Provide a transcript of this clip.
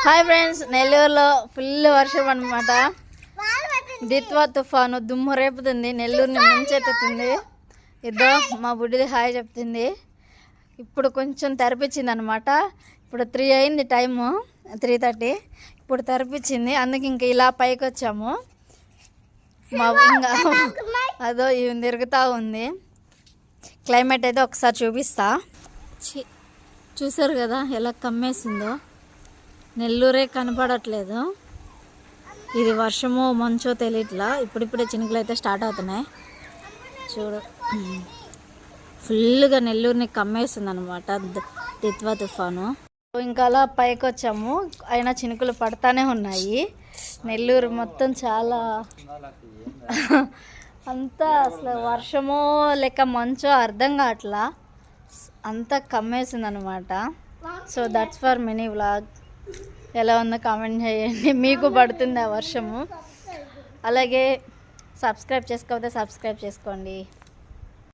Hi friends, నెల్లూరులో full వర్షం అనమాట. దిత్వా తుఫాను దుమ్ము రేపుతుంది, నెల్లూరుని ముంచెత్తుతుంది. ఇద్దో మా బుడ్డిది హాయ్ చెప్తుంది. ఇప్పుడు కొంచెం తెరపించింది అనమాట. ఇప్పుడు 3 అయింది, టైము 3:30. ఇప్పుడు తెరపించింది, అందుకే ఇంక ఇలా పైకి వచ్చాము. మా ఇంకా అదో ఇవి తిరుగుతూ ఉంది. క్లైమేట్ అయితే ఒకసారి చూపిస్తా. చూసారు కదా ఎలా కమ్మేసిందో, నెల్లూరే కనపడట్లేదు. ఇది వర్షమో మంచో తెలియట్లా. ఇప్పుడిప్పుడే చినుకులు అయితే స్టార్ట్ అవుతున్నాయి. చూడు, ఫుల్గా నెల్లూరుని కమ్మేస్తుంది అనమాట దిత్వా తుఫాను. ఇంకా అలా పైకి వచ్చాము, అయినా చినుకులు పడతానే ఉన్నాయి. నెల్లూరు మొత్తం చాలా అంతా అసలు వర్షమో లేక మంచో అర్థం కావట్లా, అంతా కమ్మేసింది అనమాట. So that's for mini vlog. ఎలా ఉందో కామెంట్ చేయండి, మీకు పడుతుంది ఆ వర్షము. అలాగే సబ్స్క్రైబ్ చేసుకోకపోతే సబ్స్క్రైబ్ చేసుకోండి.